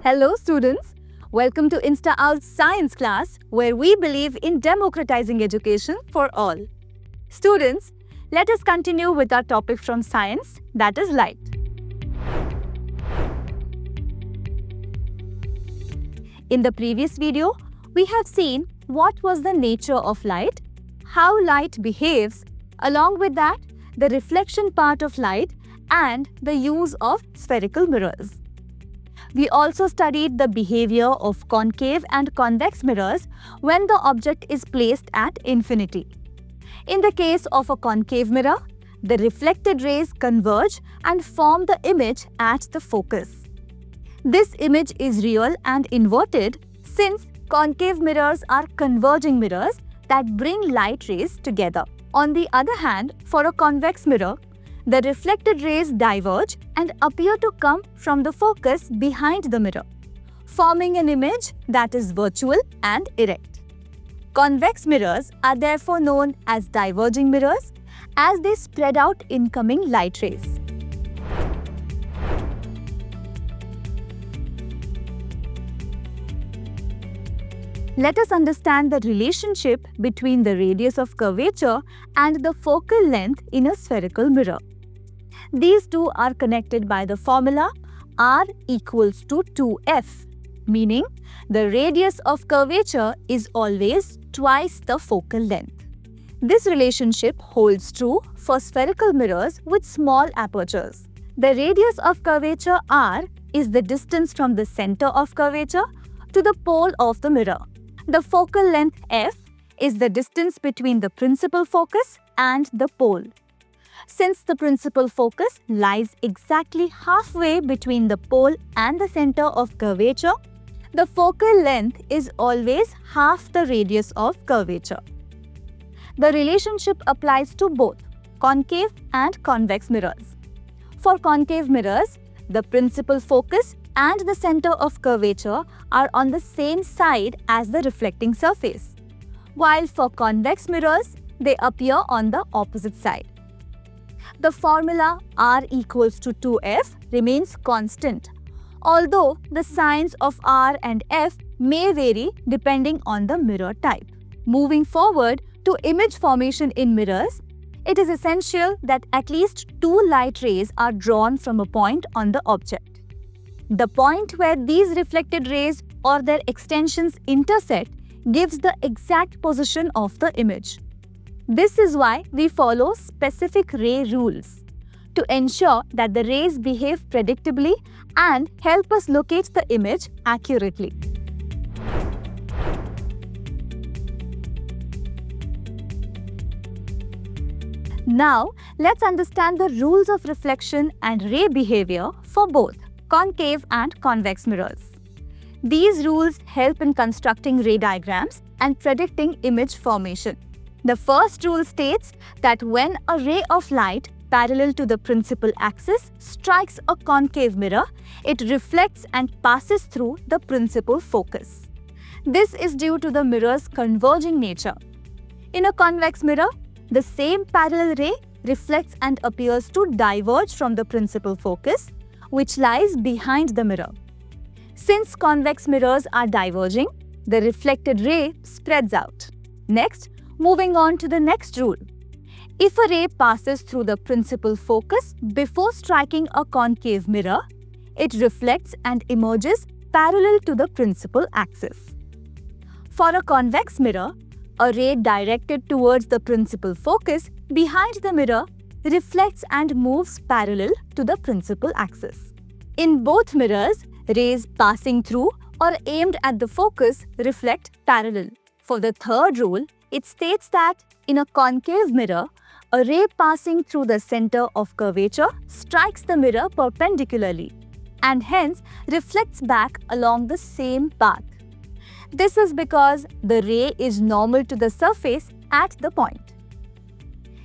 Hello students, welcome to InstaOut's science class where we believe in democratizing education for all. Students, let us continue with our topic from science, that is light. In the previous video, we have seen what was the nature of light, how light behaves, along with that, the reflection part of light and the use of spherical mirrors. We also studied the behavior of concave and convex mirrors when the object is placed at infinity. In the case of a concave mirror, the reflected rays converge and form the image at the focus. This image is real and inverted since concave mirrors are converging mirrors that bring light rays together. On the other hand, for a convex mirror, the reflected rays diverge and appear to come from the focus behind the mirror, forming an image that is virtual and erect. Convex mirrors are therefore known as diverging mirrors as they spread out incoming light rays. Let us understand the relationship between the radius of curvature and the focal length in a spherical mirror. These two are connected by the formula R equals to 2F, meaning the radius of curvature is always twice the focal length. This relationship holds true for spherical mirrors with small apertures. The radius of curvature R is the distance from the center of curvature to the pole of the mirror. The focal length F is the distance between the principal focus and the pole. Since the principal focus lies exactly halfway between the pole and the center of curvature, the focal length is always half the radius of curvature. The relationship applies to both concave and convex mirrors. For concave mirrors, the principal focus and the center of curvature are on the same side as the reflecting surface, while for convex mirrors, they appear on the opposite side. The formula R equals to 2F remains constant, although the signs of R and F may vary depending on the mirror type. Moving forward to image formation in mirrors, it is essential that at least two light rays are drawn from a point on the object. The point where these reflected rays or their extensions intersect gives the exact position of the image. This is why we follow specific ray rules to ensure that the rays behave predictably and help us locate the image accurately. Now, let's understand the rules of reflection and ray behavior for both concave and convex mirrors. These rules help in constructing ray diagrams and predicting image formation. The first rule states that when a ray of light parallel to the principal axis strikes a concave mirror, it reflects and passes through the principal focus. This is due to the mirror's converging nature. In a convex mirror, the same parallel ray reflects and appears to diverge from the principal focus, which lies behind the mirror. Since convex mirrors are diverging, the reflected ray spreads out. Next, moving on to the next rule. If a ray passes through the principal focus before striking a concave mirror, it reflects and emerges parallel to the principal axis. For a convex mirror, a ray directed towards the principal focus behind the mirror reflects and moves parallel to the principal axis. In both mirrors, rays passing through or aimed at the focus reflect parallel. For the third rule, it states that in a concave mirror, a ray passing through the center of curvature strikes the mirror perpendicularly and hence reflects back along the same path. This is because the ray is normal to the surface at the point.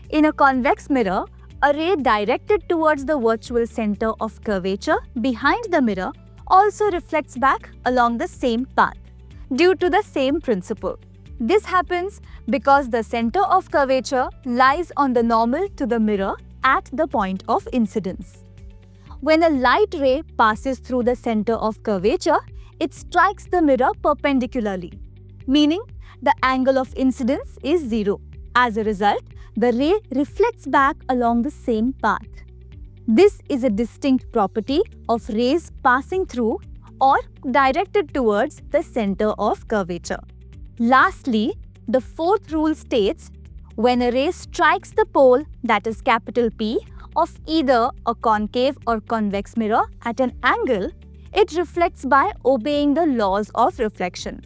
In a convex mirror, a ray directed towards the virtual center of curvature behind the mirror also reflects back along the same path due to the same principle. This happens because the center of curvature lies on the normal to the mirror at the point of incidence. When a light ray passes through the center of curvature, it strikes the mirror perpendicularly, meaning the angle of incidence is 0. As a result, the ray reflects back along the same path. This is a distinct property of rays passing through or directed towards the center of curvature. Lastly, the fourth rule states, when a ray strikes the pole, that is capital P, of either a concave or convex mirror at an angle, it reflects by obeying the laws of reflection.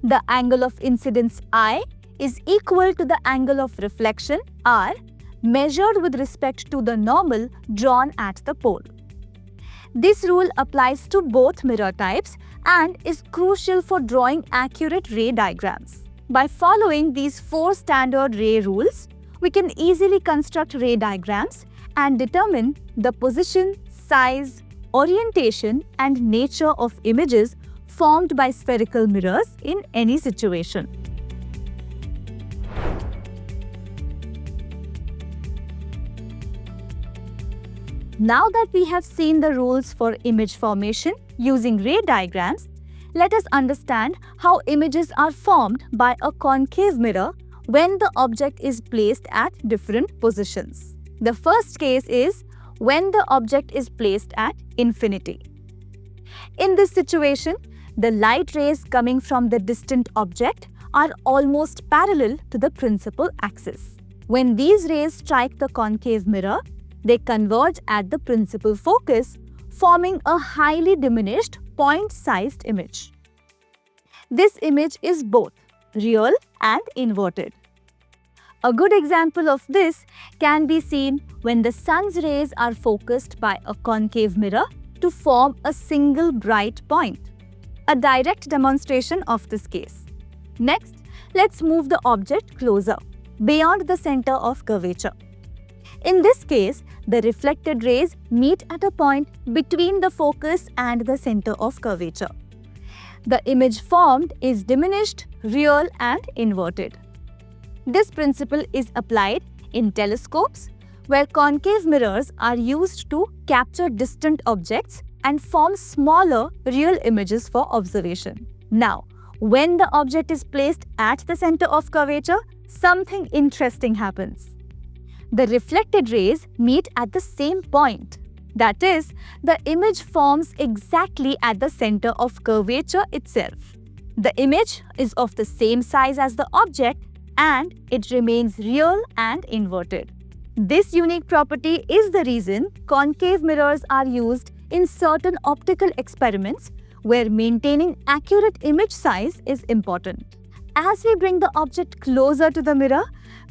The angle of incidence I is equal to the angle of reflection R, measured with respect to the normal drawn at the pole. This rule applies to both mirror types and is crucial for drawing accurate ray diagrams. By following these 4 standard ray rules, we can easily construct ray diagrams and determine the position, size, orientation, and nature of images formed by spherical mirrors in any situation. Now that we have seen the rules for image formation using ray diagrams, let us understand how images are formed by a concave mirror when the object is placed at different positions. The first case is when the object is placed at infinity. In this situation, the light rays coming from the distant object are almost parallel to the principal axis. When these rays strike the concave mirror, they converge at the principal focus, forming a highly diminished point-sized image. This image is both real and inverted. A good example of this can be seen when the sun's rays are focused by a concave mirror to form a single bright point. A direct demonstration of this case. Next, let's move the object closer, beyond the center of curvature. In this case, the reflected rays meet at a point between the focus and the center of curvature. The image formed is diminished, real, and inverted. This principle is applied in telescopes, where concave mirrors are used to capture distant objects and form smaller, real images for observation. Now, when the object is placed at the center of curvature, something interesting happens. The reflected rays meet at the same point. That is, the image forms exactly at the center of curvature itself. The image is of the same size as the object and it remains real and inverted. This unique property is the reason concave mirrors are used in certain optical experiments where maintaining accurate image size is important. As we bring the object closer to the mirror,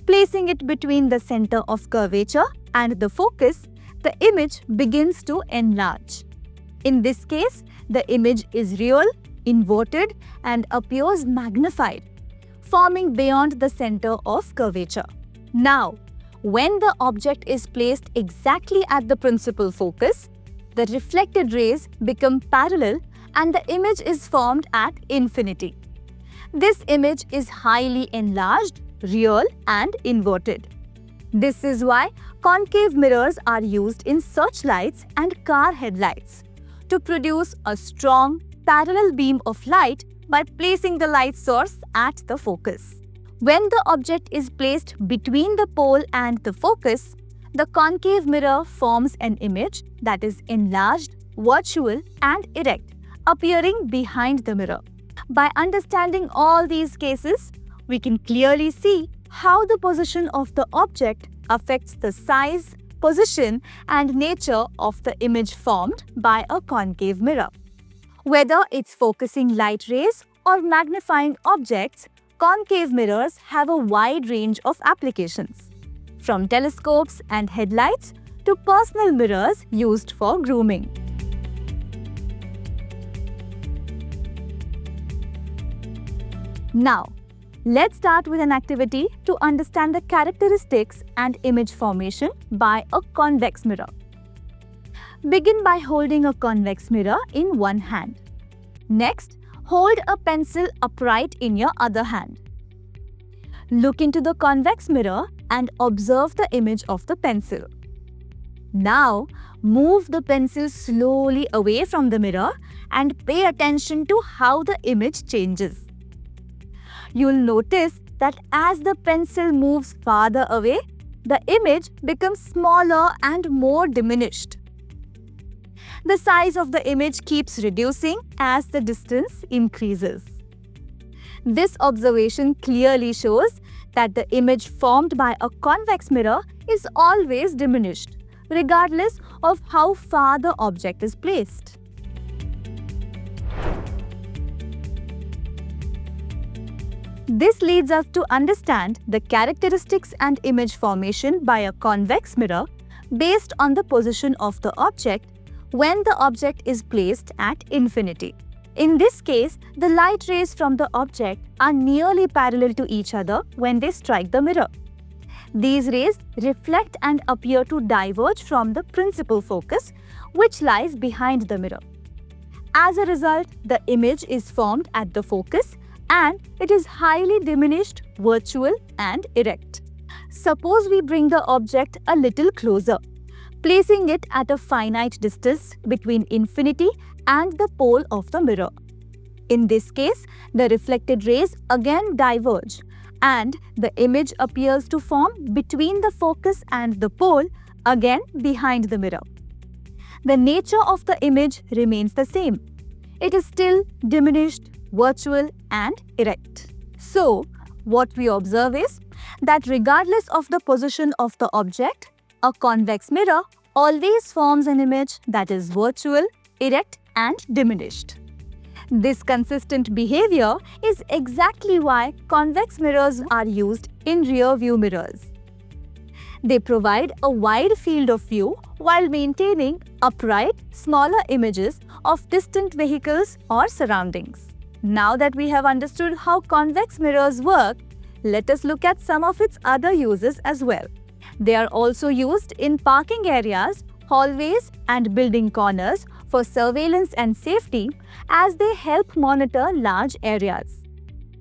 placing it between the center of curvature and the focus, the image begins to enlarge. In this case, the image is real, inverted, and appears magnified, forming beyond the center of curvature. Now, when the object is placed exactly at the principal focus, the reflected rays become parallel and the image is formed at infinity. This image is highly enlarged, real, and inverted. This is why concave mirrors are used in searchlights and car headlights to produce a strong, parallel beam of light by placing the light source at the focus. When the object is placed between the pole and the focus, the concave mirror forms an image that is enlarged, virtual, and erect, appearing behind the mirror. By understanding all these cases, we can clearly see how the position of the object affects the size, position, and nature of the image formed by a concave mirror. Whether it's focusing light rays or magnifying objects, concave mirrors have a wide range of applications, from telescopes and headlights to personal mirrors used for grooming. Now, let's start with an activity to understand the characteristics and image formation by a convex mirror. Begin by holding a convex mirror in one hand. Next, hold a pencil upright in your other hand. Look into the convex mirror and observe the image of the pencil. Now, move the pencil slowly away from the mirror and pay attention to how the image changes. You'll notice that as the pencil moves farther away, the image becomes smaller and more diminished. The size of the image keeps reducing as the distance increases. This observation clearly shows that the image formed by a convex mirror is always diminished, regardless of how far the object is placed. This leads us to understand the characteristics and image formation by a convex mirror based on the position of the object when the object is placed at infinity. In this case, the light rays from the object are nearly parallel to each other when they strike the mirror. These rays reflect and appear to diverge from the principal focus, which lies behind the mirror. As a result, the image is formed at the focus and it is highly diminished, virtual and erect. Suppose we bring the object a little closer, placing it at a finite distance between infinity and the pole of the mirror. In this case, the reflected rays again diverge and the image appears to form between the focus and the pole, again behind the mirror. The nature of the image remains the same. It is still diminished, virtual and erect. So, what we observe is that regardless of the position of the object, a convex mirror always forms an image that is virtual, erect and diminished. This consistent behavior is exactly why convex mirrors are used in rear-view mirrors. They provide a wide field of view while maintaining upright, smaller images of distant vehicles or surroundings. Now that we have understood how convex mirrors work, let us look at some of its other uses as well. They are also used in parking areas, hallways and building corners for surveillance and safety as they help monitor large areas.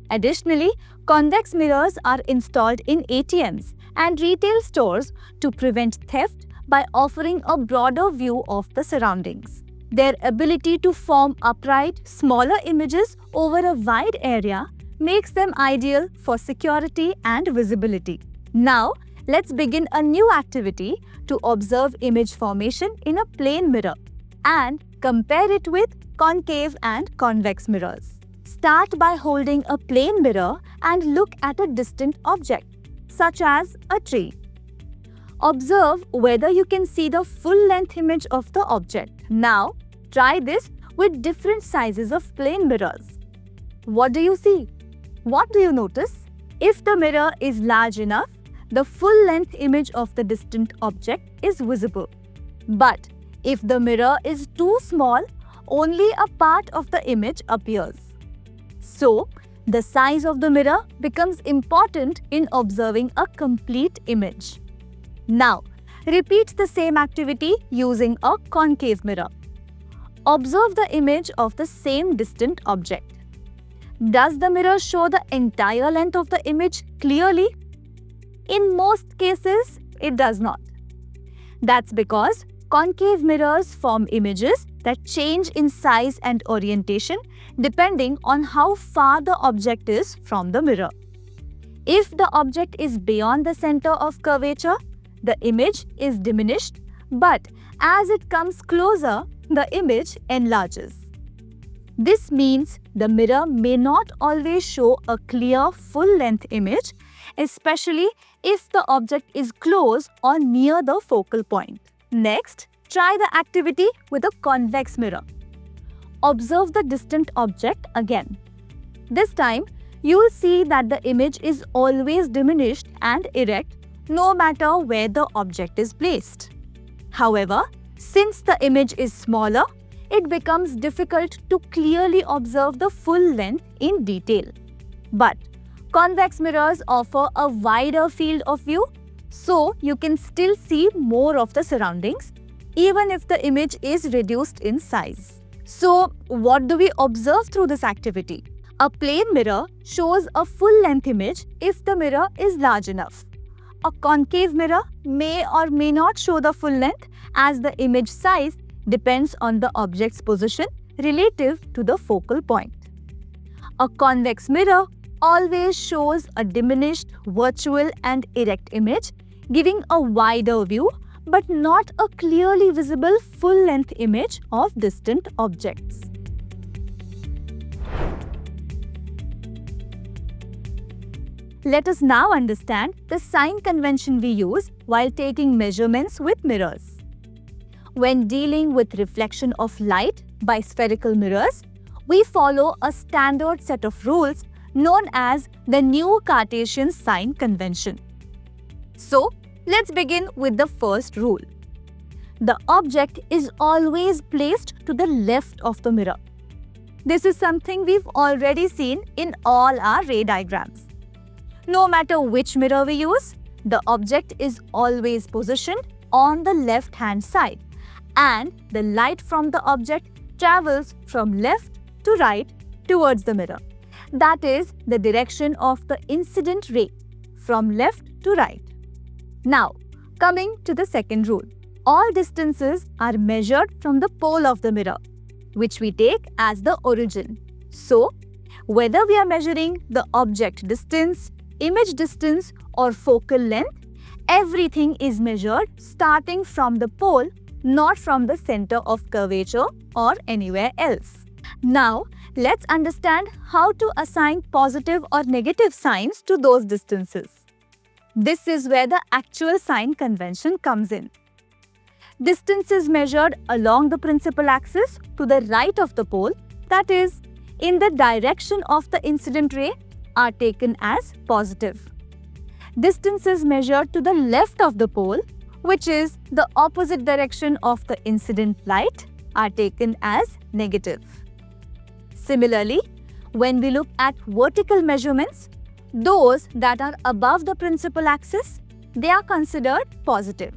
Additionally, convex mirrors are installed in ATMs and retail stores to prevent theft by offering a broader view of the surroundings. Their ability to form upright, smaller images over a wide area makes them ideal for security and visibility. Now, let's begin a new activity to observe image formation in a plane mirror and compare it with concave and convex mirrors. Start by holding a plane mirror and look at a distant object, such as a tree. Observe whether you can see the full-length image of the object. Now, try this with different sizes of plane mirrors. What do you see? What do you notice? If the mirror is large enough, the full-length image of the distant object is visible. But if the mirror is too small, only a part of the image appears. So, the size of the mirror becomes important in observing a complete image. Now, repeat the same activity using a concave mirror. Observe the image of the same distant object. Does the mirror show the entire length of the image clearly? In most cases, it does not. That's because concave mirrors form images that change in size and orientation depending on how far the object is from the mirror. If the object is beyond the center of curvature, the image is diminished, but as it comes closer, the image enlarges. This means the mirror may not always show a clear full-length image, especially if the object is close or near the focal point. Next, try the activity with a convex mirror. Observe the distant object again. This time, you will see that the image is always diminished and erect no matter where the object is placed. However, since the image is smaller, it becomes difficult to clearly observe the full length in detail. But convex mirrors offer a wider field of view, so you can still see more of the surroundings, even if the image is reduced in size. So, what do we observe through this activity? A plane mirror shows a full-length image if the mirror is large enough. A concave mirror may or may not show the full length as the image size depends on the object's position relative to the focal point. A convex mirror always shows a diminished, virtual and erect image, giving a wider view but not a clearly visible full-length image of distant objects. Let us now understand the sign convention we use while taking measurements with mirrors. When dealing with reflection of light by spherical mirrors, we follow a standard set of rules known as the New Cartesian sign convention. So, let's begin with the first rule. The object is always placed to the left of the mirror. This is something we've already seen in all our ray diagrams. No matter which mirror we use, the object is always positioned on the left-hand side, and the light from the object travels from left to right towards the mirror. That is the direction of the incident ray, from left to right. Now, coming to the second rule. All distances are measured from the pole of the mirror, which we take as the origin. So, whether we are measuring the object distance, image distance or focal length, everything is measured starting from the pole, not from the center of curvature or anywhere else. Now, let's understand how to assign positive or negative signs to those distances. This is where the actual sign convention comes in. Distances measured along the principal axis to the right of the pole, that is, in the direction of the incident ray, are taken as positive. Distances measured to the left of the pole, which is the opposite direction of the incident light, are taken as negative. Similarly, when we look at vertical measurements, those that are above the principal axis, they are considered positive.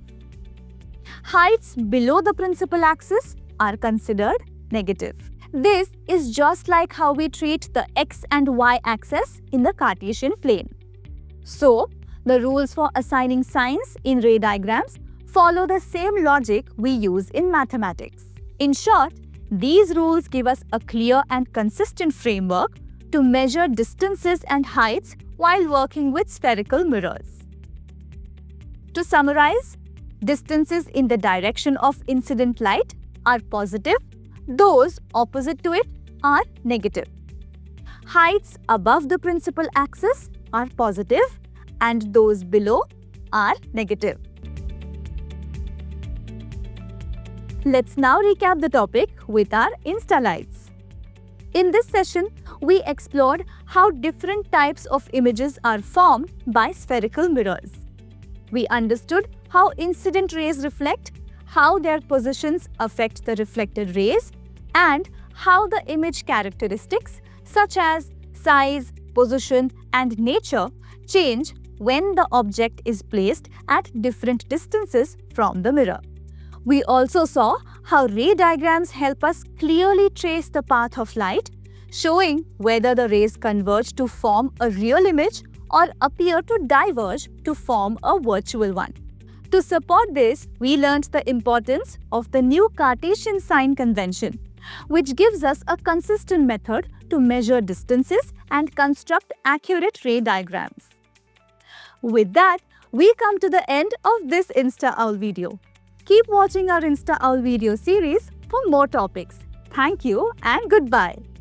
Heights below the principal axis are considered negative. This is just like how we treat the x and y axis in the Cartesian plane. So, the rules for assigning signs in ray diagrams follow the same logic we use in mathematics. In short, these rules give us a clear and consistent framework to measure distances and heights while working with spherical mirrors. To summarize, distances in the direction of incident light are positive, those opposite to it are negative. Heights above the principal axis are positive and those below are negative. Let's now recap the topic with our Insta lights. In this session, we explored how different types of images are formed by spherical mirrors. We understood how incident rays reflect, how their positions affect the reflected rays, and how the image characteristics such as size, position, and nature change when the object is placed at different distances from the mirror. We also saw how ray diagrams help us clearly trace the path of light, showing whether the rays converge to form a real image or appear to diverge to form a virtual one. To support this, we learned the importance of the New Cartesian sign convention, which gives us a consistent method to measure distances and construct accurate ray diagrams. With that, we come to the end of this InstaOwl video. Keep watching our InstaOwl video series for more topics. Thank you and goodbye.